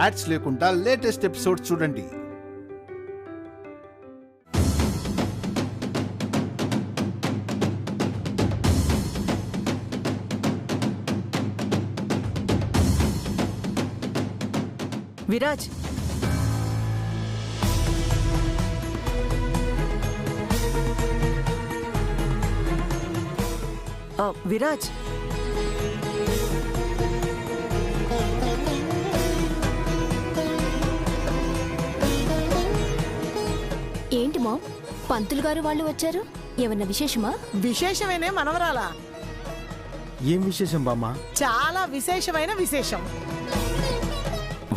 Ads లేకుండా latest episodes చూడండి. విరాజ్, విరాజ్, ఏంటి మా పంతులు గారు వాళ్ళు వచ్చారు? ఏమన్నా విశేషమా? విశేషమేనే మనవరాలా. ఏం విశేషం బామ్మ? చాలా విశేషమైన విశేషం.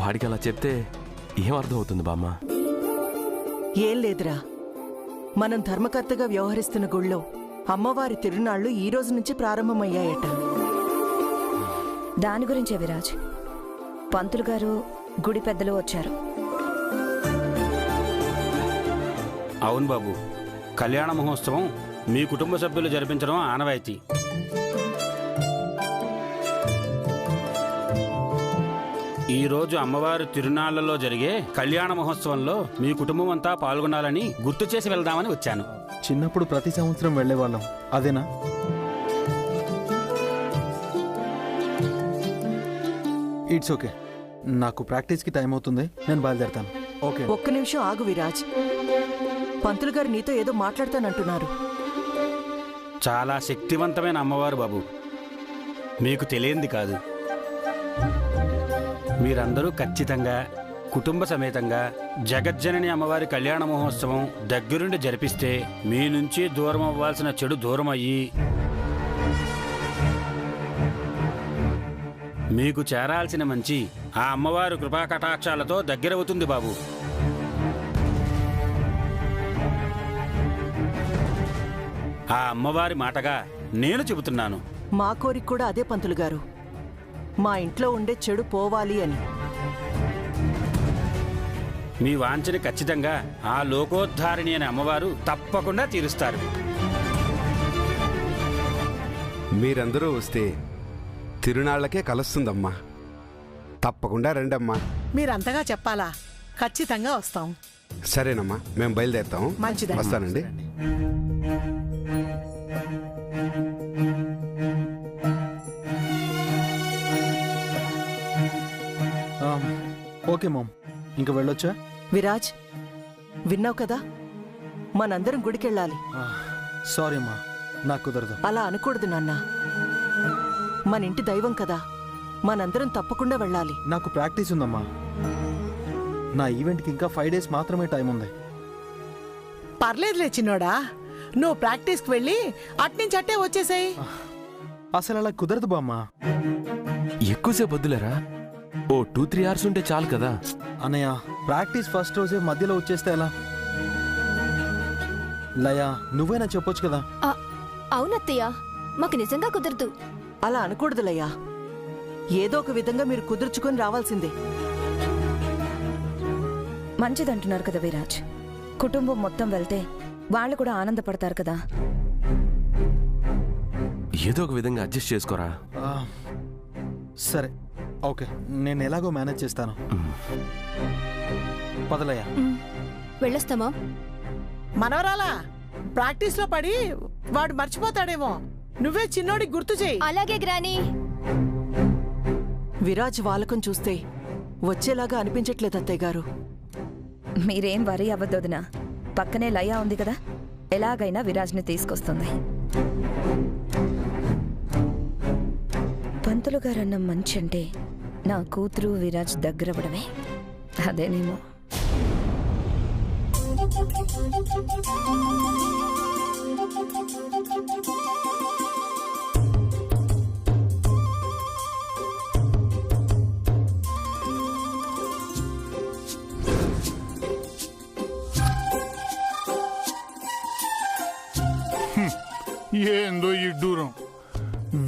వాడికి అలా చెప్తే ఏం అర్థం అవుతుంది బామ్మ? ఏం లేదురా, మనం ధర్మకర్తగా వ్యవహరిస్తున్న గుళ్ళో అమ్మవారి తిరునాళ్లు ఈ రోజు నుంచి ప్రారంభమయ్యాయట. దాని గురించే విరాజ్, పంతులు గారు గుడి పెద్దలు వచ్చారు. అవును బాబు, కళ్యాణ మహోత్సవం మీ కుటుంబ సభ్యులు జరిపించడం ఆనవాయితీ. ఈరోజు అమ్మవారి తిరునాళ్లలో జరిగే కళ్యాణ మహోత్సవంలో మీ కుటుంబం అంతా పాల్గొనాలని గుర్తు చేసి వెళ్దామని వచ్చాను. చిన్నప్పుడు ప్రతి సంవత్సరం వెళ్లేవాళ్ళం, అదేనా? ఇట్స్ ఓకే, నాకు ప్రాక్టీస్కి టైం అవుతుంది, నేను బయలుదేరుతాను. ఓకే. ఒక్క నిమిషం ఆగు విరాజ్, పంతులు గారు నీతో ఏదో మాట్లాడతానంటున్నారు. చాలా శక్తివంతమైన అమ్మవారు బాబు, మీకు తెలియంది కాదు. మీరందరూ ఖచ్చితంగా కుటుంబ సమేతంగా జగజ్జనని అమ్మవారి కళ్యాణ మహోత్సవం దగ్గరుండి జరిపిస్తే మీ నుంచి దూరం అవ్వాల్సిన చెడు దూరం అయ్యి మీకు చేరాల్సిన మంచి ఆ అమ్మవారి కృపాకటాక్షాలతో దగ్గరవుతుంది బాబు. ఆ అమ్మవారి మాటగా నేను చెబుతున్నాను. మా కోరిక కూడా అదే పంతులు గారు, మా ఇంట్లో ఉండే చెడు పోవాలి అని. మీ వాంఛని ఖచ్చితంగా ఆ లోకోద్ధారిణి అనే అమ్మవారు తప్పకుండా తీరుస్తారు. మీరందరూ వస్తే తిరునాళ్లకే కలుస్తుందమ్మా. తప్పకుండా రండమ్మా. మీరంతగా చెప్పాలా? ఖచ్చితంగా వస్తాం. సరేనమ్మా, మేము బయలుదేరుతాం. మంచిది, వస్తానండి. ఓకే మామ్, ఇంక వెళ్ళొచ్చా? విరాజ్, విన్నావు కదా, మనందరం గుడికెళ్ళాలి. సారీ అమ్మా, నాకు కుదరదు. అలా అనకూడదు నాన్న, మన ఇంటి దైవం కదా, మనందరం తప్పకుండా వెళ్ళాలి. నాకు ప్రాక్టీస్ ఉందమ్మా. నా ఈవెంట్కి ఇంకా 5 days మాత్రమే టైం ఉంది. పర్లేదులే చిన్నోడా, నువ్వు ప్రాక్టీస్కి వెళ్ళి అట్నుంచి అట్టే వచ్చేసాయి. అసలు అలా కుదరదు బామ్మ. ఎక్కువసేపు వద్దులేరా, ఓ 2-3 hours ఉంటే చాలు కదా. అన్నయ్య, ప్రాక్టీస్ ఫస్ట్ రోజే మధ్యలో వచ్చేస్తే ఎలా? లయా, నువ్వైనా చెప్పొచ్చు కదా. అవునత్తయ్య, మాకు నిజంగా కుదరదు. అలా అనకూడదులయ్యా, ఏదో ఒక విధంగా మీరు కుదుర్చుకొని రావాల్సిందే. మంచిదంటున్నారు కదా విరాజ్, కుటుంబం మొత్తం వెళ్తే వాళ్ళు కూడా ఆనందపడతారు కదా. ఏదో ఒక విధంగా అడ్జస్ట్ చేసుకోరా. సరే, ఓకే, నేను ఎలాగో మేనేజ్ చేస్తాను. పదలయ్యా. వెళ్ళొస్తామా? మనవరాలా, ప్రాక్టీస్ లో పడి వాడు మర్చిపోతాడేమో, నువ్వే చిన్నోడికి గుర్తు చేయి. అలాగే గ్రాని. విరాజ్ వాలకం చూస్తే వచ్చేలాగా అనిపించట్లేదు అత్తయ్య గారు. మీరేం వరీ అవ్వదొదినా, పక్కనే లయ ఉంది కదా, ఎలాగైనా విరాజ్ని తీసుకొస్తుంది. పంతులు గారన్న మంచి అంటే నా కూతురు విరాజ్ దగ్గరవ్వడమే, అదేనేమో. ఏందో ఈ దూరం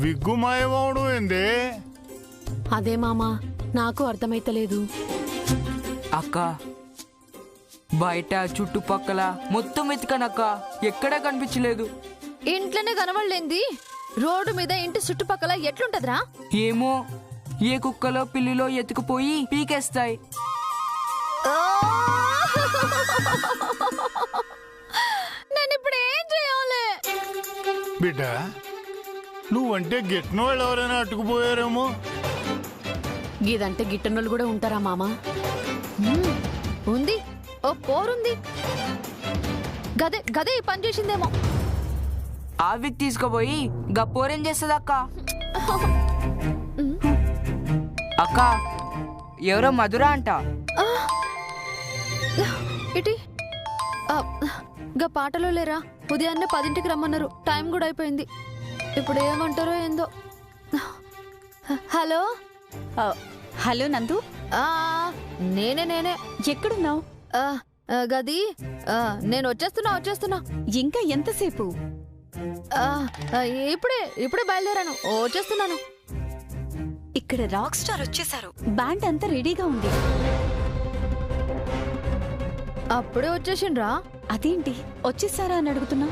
విగ్గుమాయమవడం ఏందే? అదే మామా, నాకు అర్థమైతలేదు. అక్క, బయట చుట్టుపక్కల మొత్తం వెతికానక్క, ఎక్కడా కనిపించలేదు. ఇంట్లోనే కనబడలేంది, రోడ్డు మీద ఇంటి చుట్టుపక్కల ఎట్లుంటదిరా? ఏమో, ఏ కుక్కలో పిల్లిలో ఎత్తుకుపోయి పీకేస్తాయి. నేను ఇప్పుడు ఏం చేయాలి? బిడ్డ నువ్వంటే గిట్టిన వాళ్ళు ఎవరైనా అట్టుకుపోయారేమో. గీదంటే గిట్టనోళ్ళు కూడా ఉంటారా మామా? ఉంది, ఓ పోరుంది. గదే గదే ఈ పని చేసిందేమో. ఆవికి తీసుకుపోయి గప్పోరేం చేస్తుంది అక్క. అక్క ఎవరో మధుర అంట. ఇటీ గా పాటలో లేరా? ఉదయాన్నే 10ంటికి రమ్మన్నారు. టైం కూడా అయిపోయింది. ఇప్పుడు ఏమంటారో ఏందో. హలో హలో నందు, నేనే ఎక్కడున్నావు? గది నేను వచ్చేస్తున్నా. ఇంకా ఎంతసేపు? ఇప్పుడే బయలుదేరాను, వచ్చేస్తున్నాను. ఇక్కడ రాక్ స్టార్ వచ్చేసారు. బ్యాండ్ అంతా రెడీగా ఉంది. అప్పుడే వచ్చేసిండ్రా? అదేంటి వచ్చేసారా అని అడుగుతున్నా?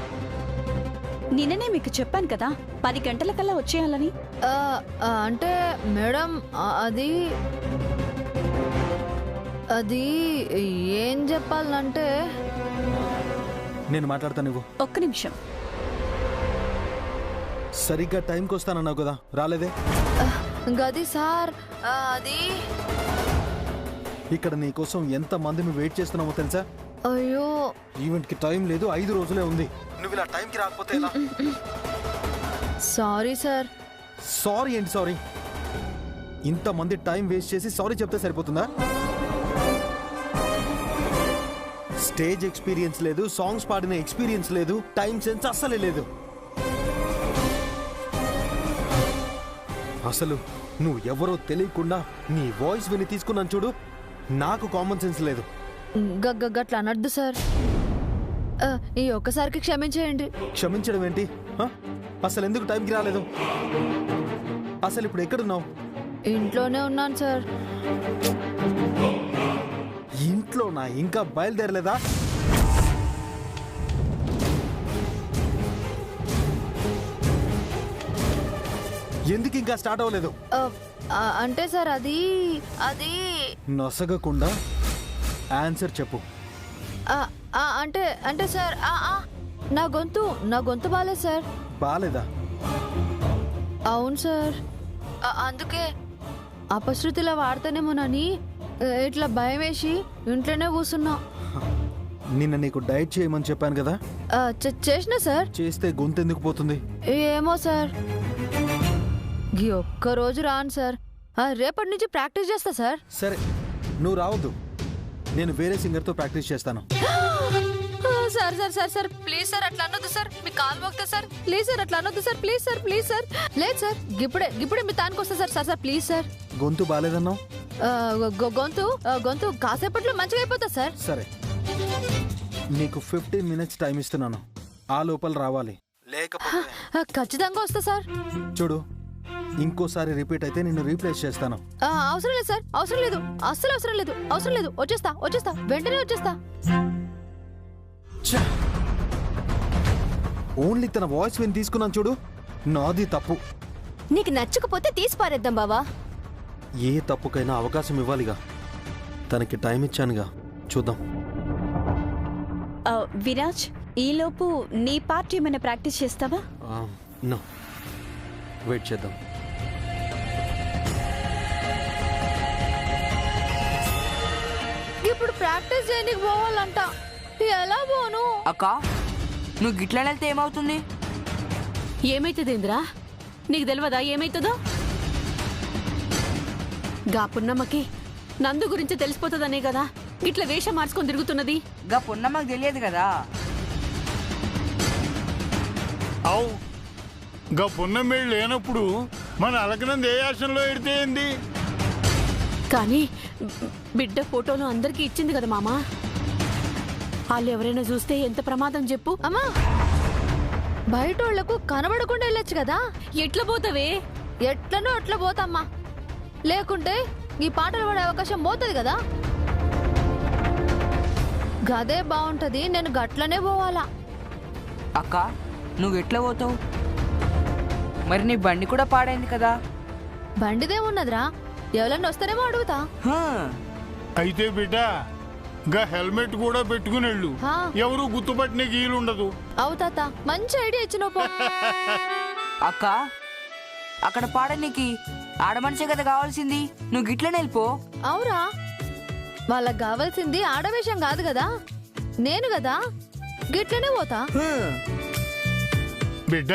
నిన్ననే మీకు చెప్పాను కదా 10 గంటలకల్లా వచ్చేయాలని. అంటే మేడం అది ఏం చెప్పాలంటే. నేను మాట్లాడతాను నువ్వు. ఒక్క నిమిషం. సరిగ్గా టైంకి వస్తానన్నావు కదా, రాలేదే? గది సార్, అది ఇక్కడ నీకోసం ఎంత మందిని వెయిట్ చేస్తున్నామో తెలుసా? అయ్యో, ఈవెంట్ కి టైం లేదు, 5 రోజులే ఉంది. నువ్వు ఇలా టైంకి రాకపోతే ఎలా? Sorry sir. సారీ ఏంటి సారీ? ఇంతమంది టైం వేస్ట్ చేసి సారీ చెప్తే సరిపోతుందా? స్టేజ్ ఎక్స్పీరియన్స్ లేదు, సాంగ్స్ పాడిన ఎక్స్పీరియన్స్ లేదు, టైం సెన్స్ అస్సలే లేదు. అసలు నువ్వు ఎవరో తెలియకుండా నీ వాయిస్ విని తీసుకున్నాను చూడు, నాకు కామన్ సెన్స్ లేదు. గట్లా అనద్దు సార్. ఈ ఒక్కసారికి క్షమించేయండి. క్షమించడం ఏంటి? అసలు ఎందుకు టైంకి రాలేదు? అసలు ఇప్పుడు ఎక్కడున్నావు? ఇంట్లోనే ఉన్నాను సార్. ఇంట్లోనా? ఇంకా బయలుదేరలేదా? ఎందుకు ఇంకా స్టార్ట్ అవ్వలేదు? అంటే సార్ అది నొసగకుండా ఆన్సర్ చెప్పు. అంటే సార్ నా గొంతు బాలేదు సార్. బాలేదా? అవును సార్. అందుకే అపశృతిలా వాడతానేమోనని ఇట్లా భయం వేసి ఇంట్లోనే కూర్చున్నా. నిన్న నీకు డైట్ చేయమని చెప్పాను కదా, చేసినా సార్. చేస్తే గొంతు ఎందుకు పోతుంది? ఏమో సార్, ఈ ఒక్కరోజు రాను సార్. రేపటి నుంచి ప్రాక్టీస్ చేస్తా సార్. సరే, నువ్వు రావద్దు, నేను వేరే సింగర్తో ప్రాక్టీస్ చేస్తాను. Sir sir sir sir please sir, అట్లా అనొద్దు సార్. మీ కాల్ మోగుతా సార్. ప్లీజ్ సార్, అట్లా అనొద్దు sir. Please sir, please sir. లేదు సార్, ఇప్పుడే మీ తానికి వస్తా sir. Sir sir please sir. గొంతు బాలేదన్నావు? గొంతు కాసేపట్లో మంచిగా అయిపోతా సార్. సరే, నీకు 15 మినిట్స్ టైం ఇస్తున్నాను. ఆ లోపల రావాలి, లేకపోతే ఖచ్చితంగా వస్తా సార్. చూడు, ఇంకోసారి రిపీట్ అయితే నిన్ను రీప్లేస్ చేస్తాను. అవసరం లేదు సార్, అవసరం లేదు, అస్సలు అవసరం లేదు. వచ్చేస్తా, వెంటనే వచ్చేస్తా. ఓన్లీ తన వాయిస్ విని తీసుకున్నాను చూడు, నాది తప్పు. నీకు నచ్చకపోతే తీసి పారేద్దాం బావా. ఏ తప్పుకైనా అవకాశం ఇవ్వాలిగా. తనకి టైం ఇచ్చానుగా, చూద్దాం. విరాజ్, ఈలోపు నీ పార్ట్ ఏమైనా ప్రాక్టీస్ చేస్తావా? నో, వెయిట్ చేద్దాం. ఇప్పుడు ప్రాక్టీస్ చేయడానికి పోవాలంట. ఎలా పోను? అక్క, నువ్వు గిట్లా వెళ్తే ఏమవుతుంది? ఏమైతుంది ఇంద్రా? నీకు తెలియదా ఏమైతుందో? గా పున్నమ్మకి నందు గురించి తెలిసిపోతుందనే కదా ఇట్లా వేషం మార్చుకొని తిరుగుతున్నది. గా పున్నమ్మకి తెలియదు కదా. అవు గా పున్నమేళ్ళు లేనప్పుడు మన అలకనంది ఏ యాక్షన్లో ఎడితే ఏంది? కానీ బిడ్డ ఫోటోలు అందరికీ ఇచ్చింది కదా మామా. వాళ్ళు ఎవరైనా చూస్తే ఎంత ప్రమాదం చెప్పు. అమ్మా, బయట వాళ్లకు కనబడకుండా వెళ్ళొచ్చు కదా. ఎట్లా పోతావే? ఎట్లనో అట్లా పోతామ్మా. లేకుంటే ఈ పాటలు పడే అవకాశం పోతుంది కదా. గదే బాగుంటది. నేను గట్లనే పోవాలా. అక్క, నువ్వు ఎట్లా పోతావు? మరి నీ బండి కూడా పాడైంది కదా. బండిదే ఉన్నదిరా, ఎవరన్నా వస్తారేమో అడుగుతా. అయితే బిడ్డ గా హెల్మెట్ కూడా పెట్టుకుని వెళ్ళు. హా. ఎవరు గుర్తుపట్టిన గీలుండదు. అవు తాత, మంచి ఐడియా ఇచ్చినావు పో. అక్క అక్కడ పాడనీకి ఆడమనిషే కదా కావాల్సింది, నువ్వు గిట్లనే వెళ్ళిపో. అవురా, వాళ్ళకి కావాల్సింది ఆడవేషం కాదు కదా, నేను కదా, గిట్లనే పోతా. బిడ్డ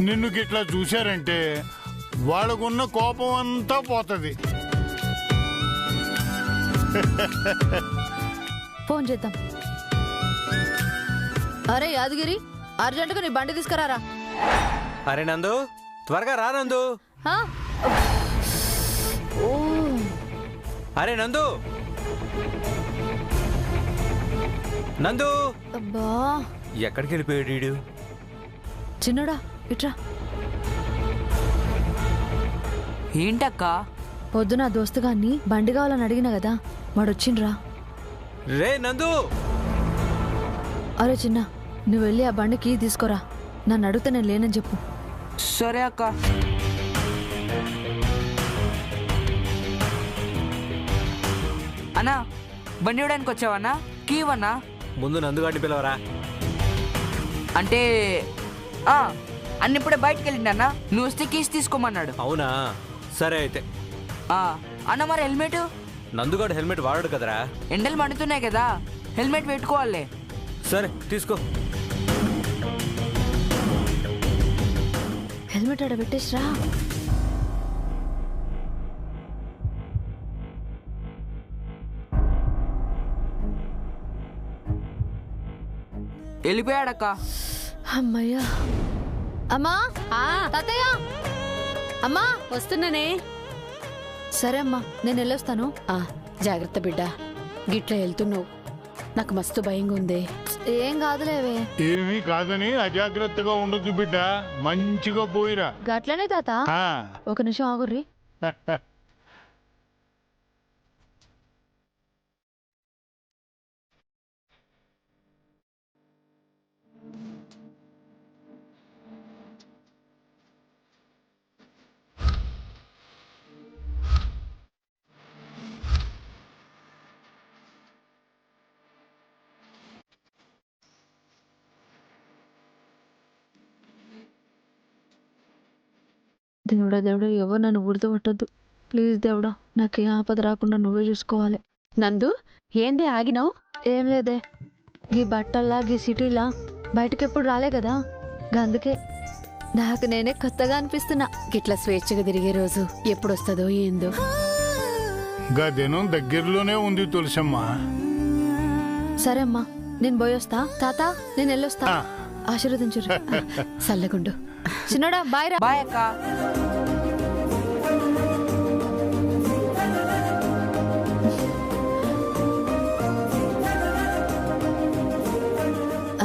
నిన్ను గిట్లా చూశారంటే వాళ్ళకున్న కోపం అంతా పోతుంది. ఫోన్ చేద్దాం. అరే యాదగిరి, అర్జెంటుగా నీ బండి తీసుకురారా. అరే నందు, త్వరగా రా నందు. ఆ? ఓ, అరే నందు, నందు. అబ్బా, ఎక్కడికి వెళ్ళిపోయాడు వీడు? చిన్నడా ఇట్రా. ఏంటక్క? పొద్దున దోస్తుగాన్ని బండి కావాలని అడిగినా కదా, వాడొచ్చిండ్రా. రే నందు. అరే చిన్న, నువ్వు వెళ్ళి ఆ బండికి తీసుకోరా, నన్ను అడిగితే నేను లేనని చెప్పు. సరే అక్క. అన్నా బండి ఇవ్వడానికి వచ్చావన్నా? కీ ఇవ్వన్నా? ముందు నందుగాడిని పిలవరా. అంటే అన్న ఇప్పుడే బయటకు వెళ్ళిండన్నా, నువ్వు వస్తే కీస్ తీసుకోమన్నాడు. అవునా, సరే అయితే. అన్న మరి హెల్మెట్? నందుగాడు హెల్మెట్ వాడాడు కదరా. ఎండలు మండుతున్నాయి కదా, హెల్మెట్ పెట్టుకోవాలి. సరే తీసుకో. హెల్మెట్ ఆడ పెట్టేసిరా. వెళ్ళిపోయాడక్క. అమ్మయ్యా. అమ్మా, తాతయ్య, అమ్మా వస్తున్నానే. సరే అమ్మా, నేను వెళ్ళొస్తాను. జాగ్రత్త బిడ్డ, గిట్లా వెళ్తున్నావు, నాకు మస్తు భయంగా ఉంది. ఏం కాదులేవే. ఏమీ కాదని అజాగ్రత్తగా ఉండొద్దు బిడ్డ, మంచిగా పోయిరా. గట్లనే తాత. ఒక నిమిషం ఆగుర్రి. దేవుడా దేవుడా, ఎవరు నన్ను గుర్తుపట్టద్దు ప్లీజ్ దేవుడా, నాకు ఏ ఆపద రాకుండా నువ్వే చూసుకోవాలి. నందు, ఏందే ఆగినావు? ఏం లేదే, ఈ బట్టల్లా గీ సిటీలా బయటకి ఎప్పుడు రాలే కదా, అందుకే నాకు నేనే కొత్తగా అనిపిస్తున్నా. గిట్లా స్వేచ్ఛగా తిరిగే రోజు ఎప్పుడు వస్తుందో ఏందో. గా దినం దగ్గరలోనే ఉంది తులసమ్మ. సరే అమ్మా, నేను పోయొస్తా. తాత, నేను వెళ్ళొస్తా. ఆశీర్వదించు. సల్లగుండు. చిన్నోడా, బాయ్ రా. బాయ్ అక్క.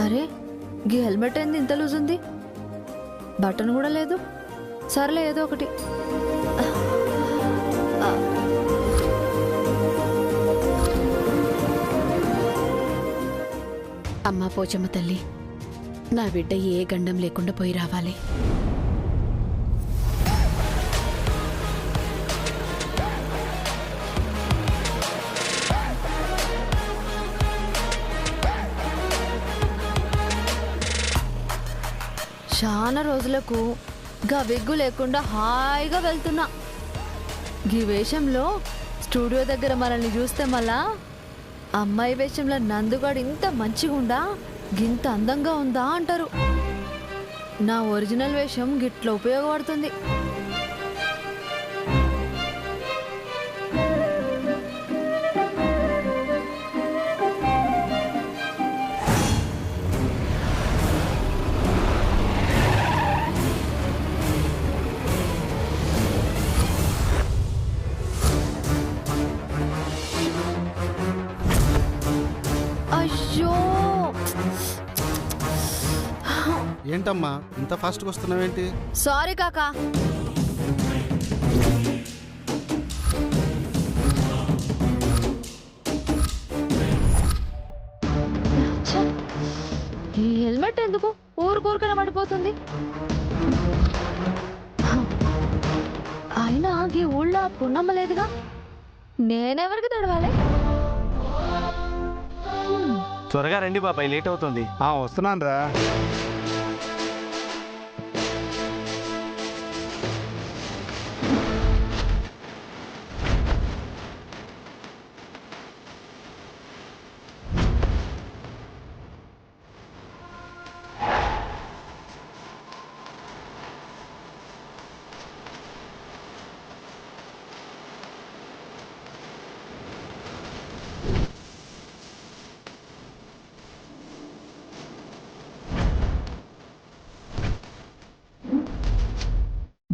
అరే, గీ హెల్మెట్ ఏంది ఇంత లూజ్ ఉంది, బటన్ కూడా లేదు. సర్లే, ఏదో ఒకటి. అమ్మా పోచమ్మ తల్లి, నా బిడ్డ ఏ గండం లేకుండా పోయి రావాలి. చాలా రోజులకు గా విగ్గు లేకుండా హాయిగా వెళ్తున్నా. గీ వేషంలో స్టూడియో దగ్గర మనల్ని చూస్తే మళ్ళా అమ్మాయి వేషంలో నందుగాడు ఇంత మంచిగుండా, గింత అందంగా ఉందా అంటారు. నా ఒరిజినల్ వేషం గిట్లా ఉపయోగపడుతుంది. అయ్యో, ఏంటమ్మా ఇంత ఫాస్ట్గా వస్తున్నావేంటి? సారీ కాకా. ఈ హెల్మెట్ ఎందుకు ఊరుకూరుకన పడిపోతుంది? అయినా ఈ ఊళ్ళో పున్నమ్మ లేదుగా, నేనెవరికి తడవాలి? త్వరగా రండి బాబాయ్, లేట్ అవుతుంది. వస్తున్నాను రా.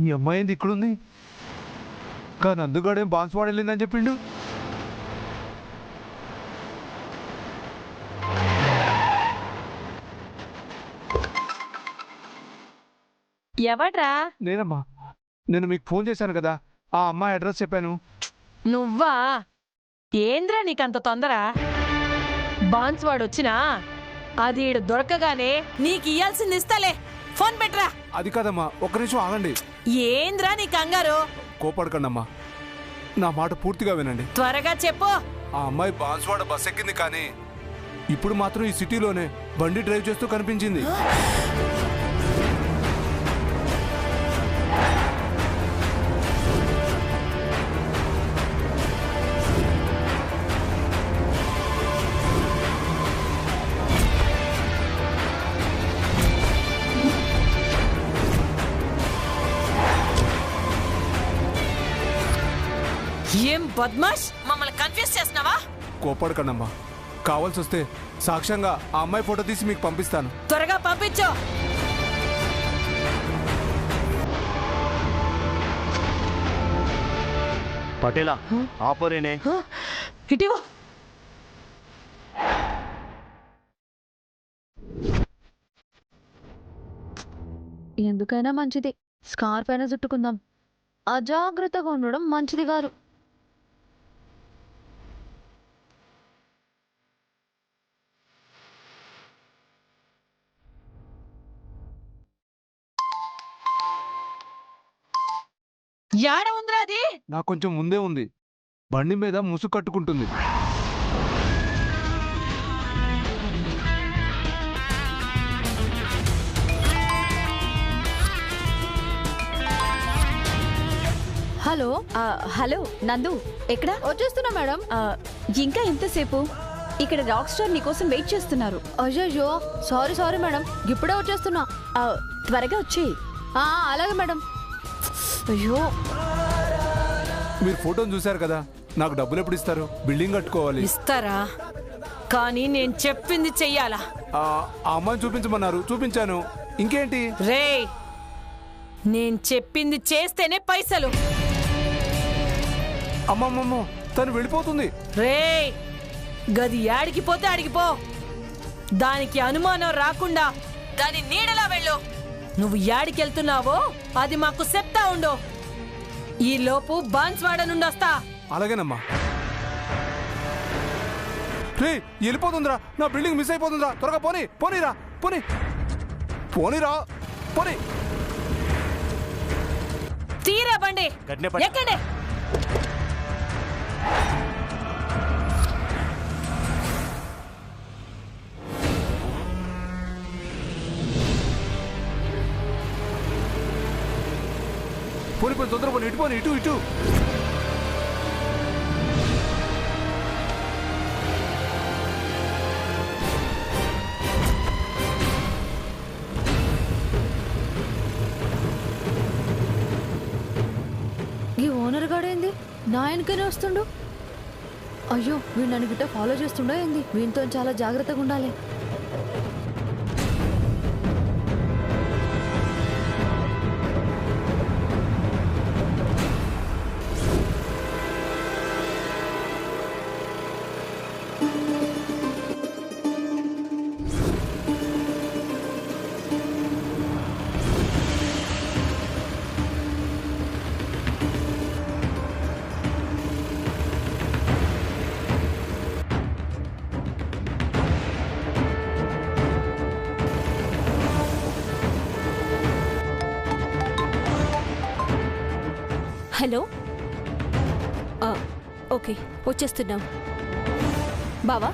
ఈ అమ్మాయి ఏంది ఇక్కడుంది? కానీ నందుగాడేం బాన్స్వాడ వెళ్ళిందని చెప్పిండు. ఎవడ్రా? నేనమ్మా, నేను మీకు ఫోన్ చేశాను కదా, ఆ అమ్మాయి అడ్రస్ చెప్పాను. నువ్వా? ఏంద్రా నీకంత తొందర? బాన్స్వాడు వచ్చినా అది ఈడు దొరకగానే నీకు ఇయ్యాల్సింది ఇస్తాలే. ఫోన్ పెట్టరా. అది కాదమ్మా, ఒక్క నిమిషం ఆగండి. ఏంద్రా నీ కంగారు? కోపడకండమ్మా, నా మాట పూర్తిగా వినండి. త్వరగా చెప్పు. ఆ అమ్మాయి బాన్స్వాడ బస్ ఎక్కింది, కానీ ఇప్పుడు మాత్రం ఈ సిటీలోనే బండి డ్రైవ్ చేస్తూ కనిపించింది. ఏం బద్మాష్, మమ్మల్ని కన్ఫ్యూజ్ చేస్తున్నావా? కోపడకండమ్మా, కావాల్సి వస్తే సాక్ష్యంగా ఆ అమ్మాయి ఫోటో తీసి మీకు పంపిస్తాను. త్వరగా పంపించు. పటేలా ఆపోరేనే ఇటీవో. ఎందుకైనా మంచిది స్కార్ఫ్ అయినా చుట్టుకుందాం. అజాగ్రత్తగా ఉండడం మంచిది కాదు. యాడ ఉందిరా అది? నాకు కొంచెం ముందే ఉంది, బండి మీద ముసుగు కట్టుకుంటుంది. హలో హలో నందు, ఎక్కడ? వచ్చేస్తున్నా మేడం. ఇంకా ఎంతసేపు? ఇక్కడ రాక్ స్టార్ నీకోసం వెయిట్ చేస్తున్నారు. అయ్యో సారీ మేడం, ఇప్పుడే వచ్చేస్తున్నా. త్వరగా వచ్చేయి. అలాగే మేడం. అయ్యో, మీరు ఫోటోను చూశారు కదా, నాకు డబ్బులు ఎప్పుడు ఇస్తారు? బిల్డింగ్ కట్టుకోవాలి. ఇస్తారా? కానీ నేను చెప్పింది చెయ్యాలా? ఆ అమ్మాయిని చూపించమన్నారు, చూపించాను. ఇంకేంటి? రే, నేను చెప్పింది చేస్తేనే పైసలు. అమ్మమ్మమ్మో, తను వెళ్ళిపోతుంది. రే, గది యాడికి పోతే ఆడికిపో. దానికి అనుమానం రాకుండా దాని నీడలా వెళ్ళు. నువ్వు యాడికి వెళ్తున్నావో అది మాకు చెప్తా ఉండు. ఈ లోపు బాన్స్వాడ నుండి వస్తా. అలాగేనమ్మా. రే, వెళ్ళిపోతుందిరా, నా బిల్డింగ్ మిస్ అయిపోతుందిరా. త్వరగా పోనీరా. పోనీ. తీరా బండి ఎక్కండి. పోనీ తొందర ఇటు. ఈ ఓనర్ గాడేంది నా వెనకనే వస్తుండు? అయ్యో, వీడు నన్ను గిట్ట ఫాలో చేస్తుండో ఏంది? వీటితో చాలా జాగ్రత్తగా ఉండాలి. హలో ఓకే వచ్చేస్తున్నాం. బావా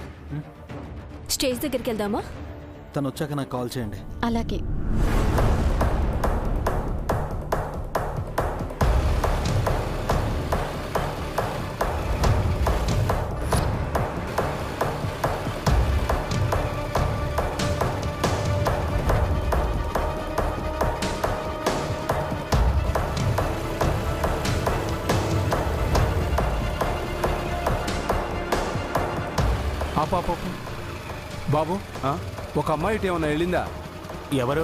స్టేజ్ దగ్గరికి వెళ్దామా? తను వచ్చాక నాకు కాల్ చేయండి. అలాగే. బాబు ఒక అమ్మాయి ఇటు ఏమైనా వెళ్ళిందా? ఎవరు?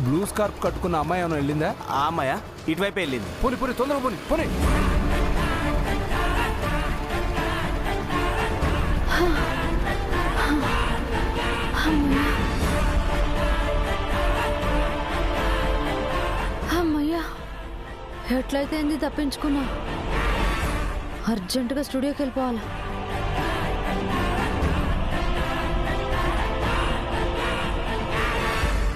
బ్లూ స్కార్ఫ్ కట్టుకున్న అమ్మాయి ఏమైనా వెళ్ళిందా? ఆ అమ్మాయా? ఇటువైపే వెళ్ళింది. పోనీ పోనీ తొందరగా పోనీ పోనీ. అమ్మయ్యా, ఎట్లయితే ఏంది తప్పించుకున్నా. అర్జెంటుగా స్టూడియోకి వెళ్ళిపోవాలా.